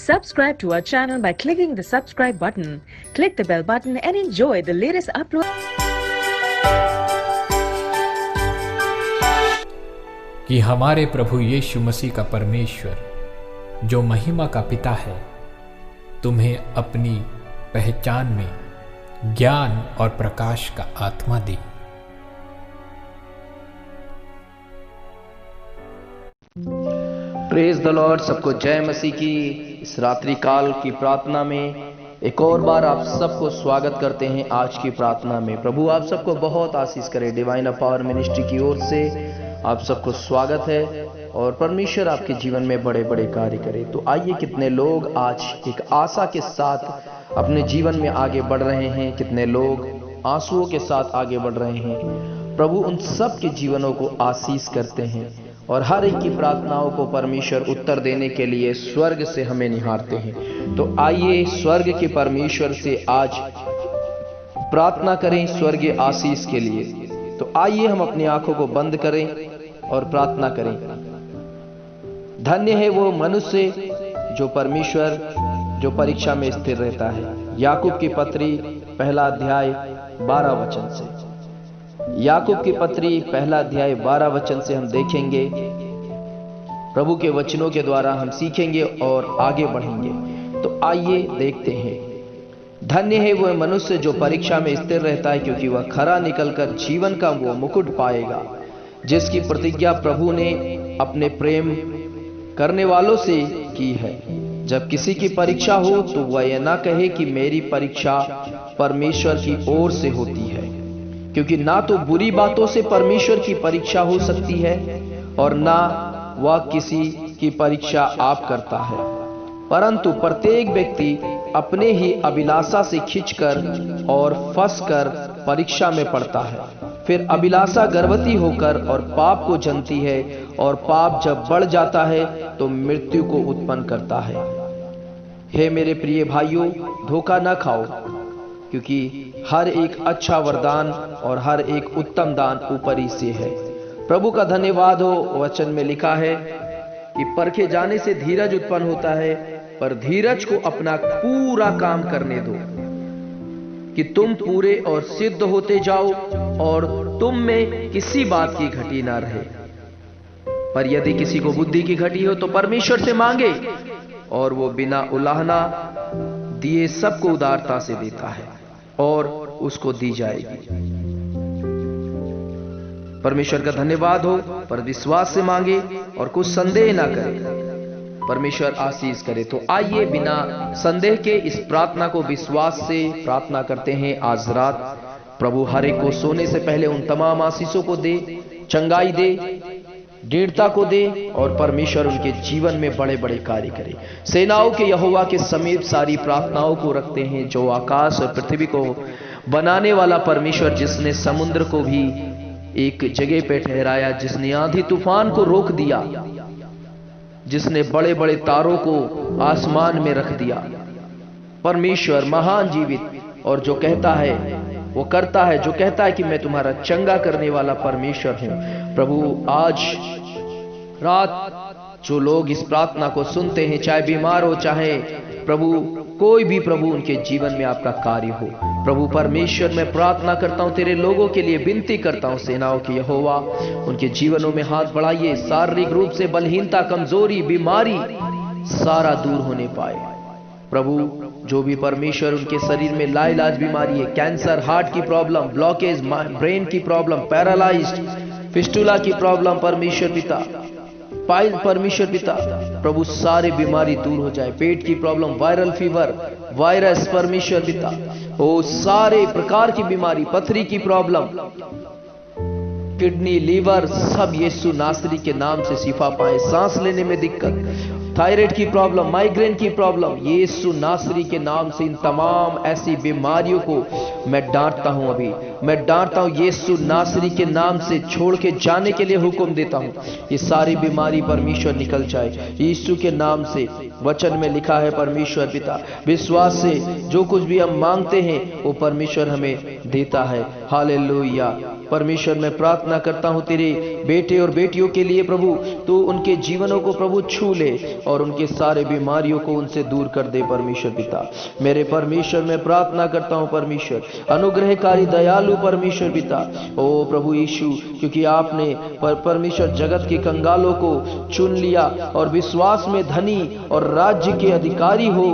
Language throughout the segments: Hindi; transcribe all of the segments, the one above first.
Subscribe to our channel by clicking the subscribe button. Click the bell button and enjoy the latest uploads. कि हमारे प्रभु यीशु मसीह का परमेश्वर जो महिमा का पिता है तुम्हें अपनी पहचान में ज्ञान और प्रकाश का आत्मा दे। Praise the Lord. सबको जय मसीह की। इस रात्रि काल की प्रार्थना में एक और बार आप सबको स्वागत करते हैं। आज की प्रार्थना में प्रभु आप सबको बहुत आशीष करे। डिवाइन पावर मिनिस्ट्री की ओर से आप सबको स्वागत है और परमेश्वर आपके जीवन में बड़े बड़े कार्य करे। तो आइए, कितने लोग आज एक आशा के साथ अपने जीवन में आगे बढ़ रहे हैं, कितने लोग आंसुओं के साथ आगे बढ़ रहे हैं। प्रभु उन सब के जीवनों को आशीष करते हैं और हर एक की प्रार्थनाओं को परमेश्वर उत्तर देने के लिए स्वर्ग से हमें निहारते हैं। तो आइए स्वर्ग के परमेश्वर से आज प्रार्थना करें स्वर्गीय आशीष के लिए। तो आइए हम अपनी आंखों को बंद करें और प्रार्थना करें। धन्य है वो मनुष्य जो परमेश्वर जो परीक्षा में स्थिर रहता है। याकूब की पत्री पहला अध्याय 12 वचन से, याकूब की पत्री पहला अध्याय 12 वचन से हम देखेंगे। प्रभु के वचनों के द्वारा हम सीखेंगे और आगे बढ़ेंगे। तो आइए देखते हैं। धन्य है वह मनुष्य जो परीक्षा में स्थिर रहता है, क्योंकि वह खरा निकलकर जीवन का वो मुकुट पाएगा जिसकी प्रतिज्ञा प्रभु ने अपने प्रेम करने वालों से की है। जब किसी की परीक्षा हो तो वह यह ना कहे कि मेरी परीक्षा परमेश्वर की ओर से होती है, क्योंकि ना तो बुरी बातों से परमेश्वर की परीक्षा हो सकती है और ना वह किसी की परीक्षा आप करता है, परंतु प्रत्येक व्यक्ति अपने ही अभिलाषा से खींचकर और फंसकर परीक्षा में पड़ता है। फिर अभिलाषा गर्भवती होकर और पाप को जनती है और पाप जब बढ़ जाता है तो मृत्यु को उत्पन्न करता है। हे मेरे प्रिय भाइयों, धोखा न खाओ, क्योंकि हर एक अच्छा वरदान और हर एक उत्तम दान ऊपर ही से है। प्रभु का धन्यवाद हो। वचन में लिखा है कि परखे जाने से धीरज उत्पन्न होता है, पर धीरज को अपना पूरा काम करने दो कि तुम पूरे और सिद्ध होते जाओ और तुम में किसी बात की घटी ना रहे। पर यदि किसी को बुद्धि की घटी हो तो परमेश्वर से मांगे और वो बिना उलाहना दिए सबको उदारता से देता है और उसको दी जाएगी। परमेश्वर का धन्यवाद हो। पर विश्वास से मांगे और कुछ संदेह ना करे, परमेश्वर आशीष करे। तो आइए बिना संदेह के इस प्रार्थना को विश्वास से प्रार्थना करते हैं। आज रात प्रभु हर एक को सोने से पहले उन तमाम आशीषों को दे, चंगाई दे, दृढ़ता को दे और परमेश्वर उनके जीवन में बड़े बड़े कार्य करे। सेनाओं के यहोवा के समीप सारी प्रार्थनाओं को रखते हैं, जो आकाश और पृथ्वी को बनाने वाला परमेश्वर, जिसने समुद्र को भी एक जगह पे ठहराया, जिसने आंधी तूफान को रोक दिया, जिसने बड़े बड़े तारों को आसमान में रख दिया। परमेश्वर महान जीवित और जो कहता है वो करता है, जो कहता है कि मैं तुम्हारा चंगा करने वाला परमेश्वर हूं। प्रभु आज रात जो लोग इस प्रार्थना को सुनते हैं, चाहे बीमार हो, चाहे प्रभु कोई भी, प्रभु उनके जीवन में आपका कार्य हो। प्रभु परमेश्वर मैं प्रार्थना करता हूं, तेरे लोगों के लिए विनती करता हूं, सेनाओं के यहोवा उनके जीवनों में हाथ बढ़ाइए। शारीरिक रूप से बलहीनता, कमजोरी, बीमारी सारा दूर होने पाए। प्रभु जो भी परमेश्वर उनके शरीर में लाइलाज बीमारी है, कैंसर, हार्ट की प्रॉब्लम, ब्लॉकेज, ब्रेन की प्रॉब्लम, पैरालाइज्ड, फिस्टुला की प्रॉब्लम, परमेश्वर पिता, पाइल, परमेश्वर पिता, प्रभु सारे बीमारी दूर हो जाए। पेट की प्रॉब्लम, वायरल फीवर, वायरस, परमेश्वर पिता, वो सारे प्रकार की बीमारी, पथरी की प्रॉब्लम, किडनी, लीवर, सब यीशु नासरी के नाम से शिफा पाए। सांस लेने में दिक्कत, थायराइड की प्रॉब्लम, माइग्रेन की प्रॉब्लम, यीशु नासरी के नाम से इन तमाम ऐसी बीमारियों को मैं डांटता हूं। अभी मैं डांटता हूं, यीशु नासरी के नाम से छोड़ के जाने के लिए हुक्म देता हूं। ये सारी बीमारी परमेश्वर निकल जाए यीशु के नाम से। वचन में लिखा है परमेश्वर पिता, विश्वास से जो कुछ भी हम मांगते हैं वो परमेश्वर हमें देता है। हालेलुया। परमेश्वर मैं प्रार्थना करता हूं तेरे बेटे और बेटियों के लिए प्रभु, तू उनके जीवनों को प्रभु छू ले और उनके सारे बीमारियों को उनसे दूर कर दे परमेश्वर पिता। मेरे परमेश्वर मैं प्रार्थना करता हूं परमेश्वर, अनुग्रहकारी दयालु परमेश्वर पिता, ओ प्रभु यीशु, क्योंकि आपने परमेश्वर जगत के कंगालों को चुन लिया और विश्वास में धनी और राज्य के अधिकारी हो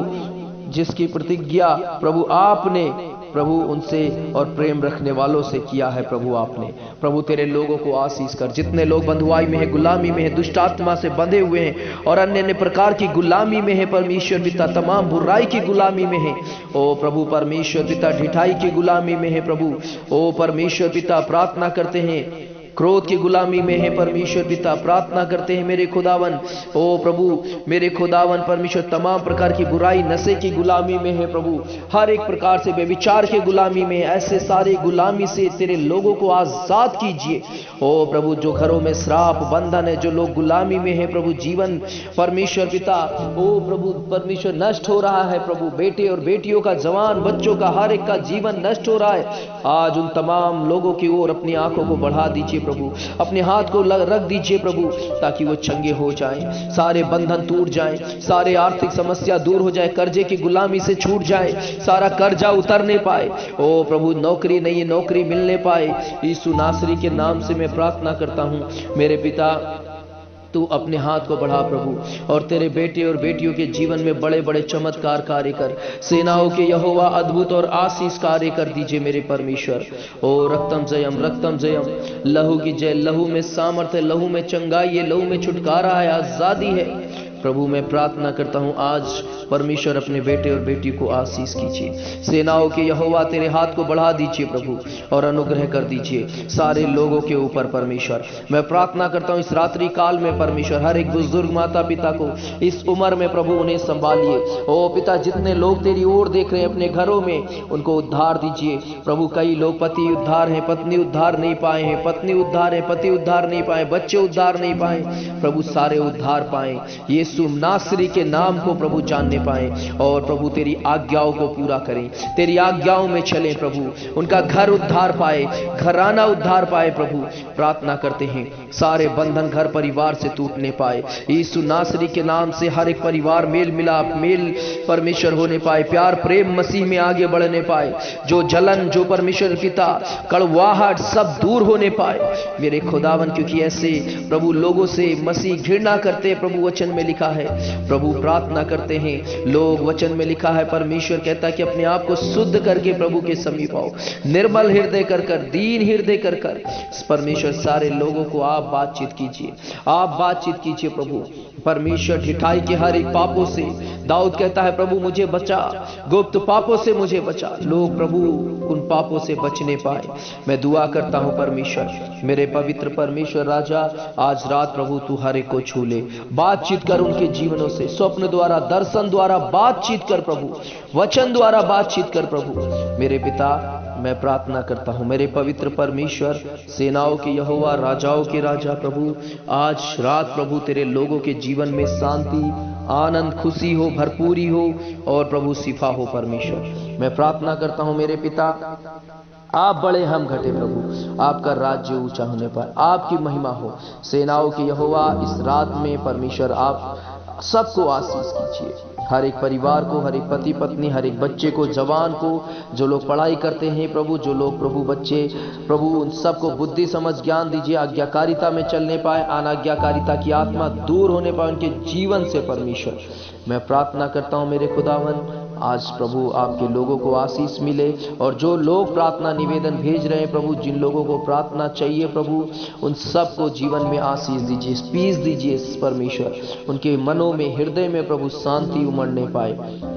जिसकी प्रतिज्ञा प्रभु आपने प्रभु उनसे और प्रेम रखने वालों से किया है प्रभु आपने। प्रभु तेरे लोगों को आशीष कर, जितने लोग बंधुआई में है, गुलामी में है, दुष्ट आत्मा से बंधे हुए हैं और अन्य अन्य प्रकार की गुलामी में है परमेश्वर पिता, तमाम बुराई की गुलामी में है ओ प्रभु परमेश्वर पिता, ढिठाई की गुलामी में है प्रभु ओ परमेश्वर पिता, प्रार्थना करते हैं क्रोध की गुलामी में है परमेश्वर पिता, प्रार्थना करते हैं मेरे खुदावन ओ प्रभु मेरे खुदावन परमेश्वर, तमाम प्रकार की बुराई नशे की गुलामी में है प्रभु, हर एक प्रकार से व्यभिचार के गुलामी में, ऐसे सारे गुलामी से तेरे लोगों को आजाद कीजिए ओ प्रभु। जो घरों में श्राप बंधन है, जो लोग गुलामी में है प्रभु, जीवन परमेश्वर पिता ओ प्रभु परमेश्वर नष्ट हो रहा है प्रभु, बेटे और बेटियों का, जवान बच्चों का, हर एक का जीवन नष्ट हो रहा है। आज उन तमाम लोगों की ओर अपनी आंखों को बढ़ा दीजिए प्रभु, अपने हाथ को रख दीजिए प्रभु, ताकि वो चंगे हो जाएं, सारे बंधन टूट जाएं, सारे आर्थिक समस्या दूर हो जाए, कर्जे की गुलामी से छूट जाए, सारा कर्जा उतरने पाए ओ प्रभु, नौकरी नहीं नौकरी मिलने पाए। यीशु नासरी के नाम से मैं प्रार्थना करता हूं मेरे पिता, तू अपने हाथ को बढ़ा प्रभु और तेरे बेटे और बेटियों के जीवन में बड़े बड़े चमत्कार कार्य कर, सेनाओं के यहोवा अद्भुत और आशीष कार्य कर दीजिए मेरे परमेश्वर। ओ रक्तम जयम, लहू की जय, लहू में सामर्थ्य, लहू में चंगाई है, लहू में छुटकारा है, आजादी है प्रभु। मैं प्रार्थना करता हूं आज परमेश्वर अपने बेटे और बेटी को आशीष कीजिए, सेनाओं के यहोवा तेरे हाथ को बढ़ा दीजिए प्रभु और अनुग्रह कर दीजिए सारे लोगों के ऊपर परमेश्वर। मैं प्रार्थना करता हूं इस रात्रि काल में परमेश्वर, हर एक बुजुर्ग माता पिता को इस उम्र में प्रभु उन्हें संभालिए ओ पिता, जितने लोग तेरी ओर देख रहे हैं अपने घरों में उनको उद्धार दीजिए प्रभु। कई लोग पति उद्धार हैं, पत्नी उद्धार नहीं पाए हैं, पत्नी उद्धार है, पति उद्धार नहीं पाए, बच्चे उद्धार नहीं पाए प्रभु, सारे उद्धार पाए यीशु नासरी के नाम को प्रभु जानने पाए और प्रभु तेरी आज्ञाओं को पूरा करें, तेरी आज्ञाओं में चलें प्रभु, उनका घर उद्धार पाए, घराना उद्धार पाए प्रभु। प्रार्थना करते हैं सारे बंधन घर परिवार से टूटने पाए यीशु नासरी के नाम से, हर एक परिवार मेल मिलाप मेल परमेश्वर होने पाए, प्यार प्रेम मसीह में आगे बढ़ने पाए, जो जलन जो परमेश्वर पिता कड़वाहट सब दूर होने पाए मेरे खुदावन, क्योंकि ऐसे प्रभु लोगों से मसीह घृणा करते प्रभु, वचन में लिखा है प्रभु। प्रार्थना करते हैं लोग, वचन में लिखा है परमेश्वर कहता है कि अपने आप को शुद्ध करके प्रभु के समीप आओ, निर्मल हृदय कर दीन हृदय कर परमेश्वर सारे लोगों को आप बातचीत कीजिए, आप बातचीत कीजिए प्रभु परमेश्वर। ढिठाई के हर एक पापों से, दाऊद कहता है प्रभु मुझे बचा, गुप्त पापों से मुझे बचा, लोग प्रभु उन पापों से बचने पाए। मैं दुआ करता हूं परमेश्वर, मेरे पवित्र परमेश्वर राजा, आज रात प्रभु तू हर एक को छू ले, बातचीत कर उनके जीवनों से, स्वप्न द्वारा दर्शन द्वारा बातचीत कर प्रभु, वचन द्वारा बातचीत कर प्रभु। मेरे पिता मैं प्रार्थना करता हूं मेरे पवित्र परमेश्वर, सेनाओं के यहोवा राजाओं के राजा प्रभु, आज रात प्रभु तेरे लोगों के जीवन में शांति आनंद खुशी हो, भरपूरी हो और प्रभु शिफा हो परमेश्वर। मैं प्रार्थना करता हूं मेरे पिता, आप बड़े हम घटे प्रभु, आपका राज्य ऊंचा होने पर आपकी महिमा हो। सेनाओं के यहोवा इस रात में परमेश्वर आप सबको आशीष कीजिए, हर एक परिवार को, हर एक पति पत्नी, हर एक बच्चे को, जवान को, जो लोग पढ़ाई करते हैं प्रभु, जो लोग प्रभु बच्चे प्रभु उन सबको बुद्धि समझ ज्ञान दीजिए, आज्ञाकारिता में चलने पाए, अनाज्ञाकारिता की आत्मा दूर होने पाए उनके जीवन से परमेश्वर। मैं प्रार्थना करता हूं मेरे खुदावन, आज प्रभु आपके लोगों को आशीष मिले और जो लोग प्रार्थना निवेदन भेज रहे हैं प्रभु, जिन लोगों को प्रार्थना चाहिए प्रभु, उन सबको जीवन में आशीष दीजिए, पीस दीजिए परमेश्वर, उनके मनों में हृदय में प्रभु शांति उमड़ने पाए।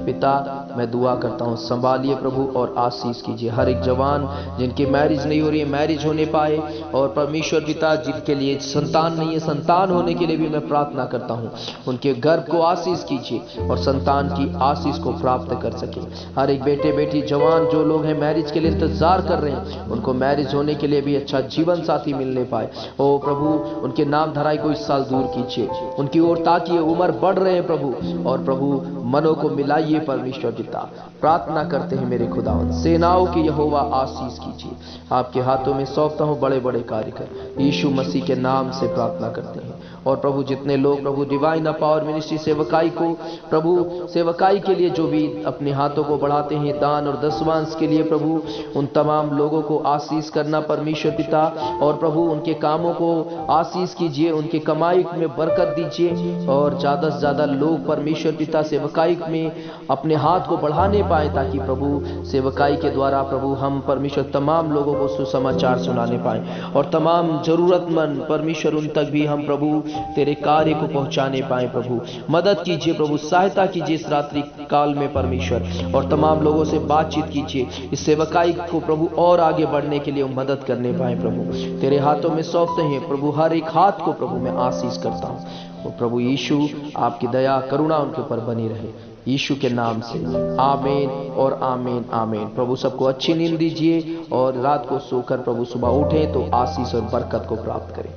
पिता मैं दुआ करता हूँ संभालिए प्रभु और आशीष कीजिए, हर एक जवान जिनकी मैरिज नहीं हो रही है मैरिज होने पाए, और परमेश्वर पिता जिनके लिए संतान नहीं है संतान होने के लिए भी मैं प्रार्थना करता हूँ, उनके गर्भ को आशीष कीजिए और संतान की आशीष को प्राप्त कर सके। हर एक बेटे बेटी जवान जो लोग हैं मैरिज के लिए इंतजार कर रहे हैं, उनको मैरिज होने के लिए भी अच्छा जीवन साथी मिलने पाए। ओ प्रभु उनके नाम धराई को इस साल दूर कीजिए, उनकी ओर ताकिए, उम्र बढ़ रहे हैं प्रभु, और प्रभु मनों को मिलाइए परमेश्वर पिता। प्रार्थना करते हैं मेरे खुदावन, सेनाओं के यहोवा आशीष कीजिए। आपके हाथों में सौंपता हूँ बड़े बड़े कार्य कर, यीशु मसीह के नाम से प्रार्थना करते हैं। और प्रभु जितने लोग प्रभु डिवाइन पावर मिनिस्ट्री सेवकाई को प्रभु सेवकाई के लिए जो भी अपने हाथों को बढ़ाते हैं दान और दसवांश के लिए, प्रभु उन तमाम लोगों को आशीष करना परमेश्वर पिता। और प्रभु उनके कामों को आशीष कीजिए, उनके कमाई में बरकत दीजिए और ज़्यादा से ज़्यादा लोग परमेश्वर पिता सेवकाई में अपने हाथ को बढ़ाने पाए, ताकि प्रभु सेवकाई के द्वारा प्रभु हम परमेश्वर तमाम लोगों को सुसमाचार सुनाने पाए और तमाम जरूरतमंद परमेश्वर उन तक भी हम प्रभु तेरे कार्य को पहुंचाने पाए। प्रभु मदद कीजिए, प्रभु सहायता कीजिए इस रात्रि काल में परमेश्वर, और तमाम लोगों से बातचीत कीजिए इस सेवकाई को प्रभु और आगे बढ़ने के लिए मदद करने पाए। प्रभु तेरे हाथों में सौंपते हैं प्रभु, हर एक हाथ को प्रभु मैं आशीष करता हूं। और प्रभु यीशु आपकी दया करुणा उनके ऊपर बनी रहे, यीशु के नाम से आमीन और आमीन आमीन। प्रभु सबको अच्छी नींद दीजिए और रात को सोकर प्रभु सुबह उठे तो आशीष और बरकत को प्राप्त करें।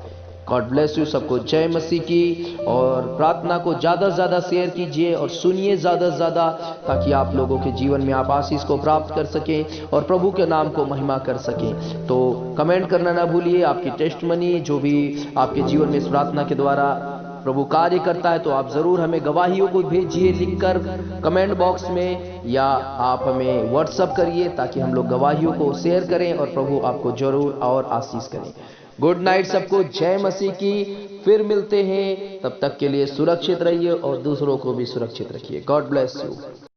गॉड ब्लेस यू सबको, जय मसीह की। और प्रार्थना को ज़्यादा से ज़्यादा शेयर कीजिए और सुनिए ज़्यादा से ज़्यादा, ताकि आप लोगों के जीवन में आप आशीष को प्राप्त कर सकें और प्रभु के नाम को महिमा कर सकें। तो कमेंट करना ना भूलिए, आपकी टेस्टमनी जो भी आपके जीवन में इस प्रार्थना के द्वारा प्रभु कार्य करता है तो आप जरूर हमें गवाहियों को भेजिए लिखकर कमेंट बॉक्स में, या आप हमें व्हाट्सअप करिए ताकि हम लोग गवाहियों को शेयर करें और प्रभु आपको जरूर और आशीष करें। गुड नाइट सबको, जय मसीह की। फिर मिलते हैं, तब तक के लिए सुरक्षित रहिए और दूसरों को भी सुरक्षित रखिए। God bless you.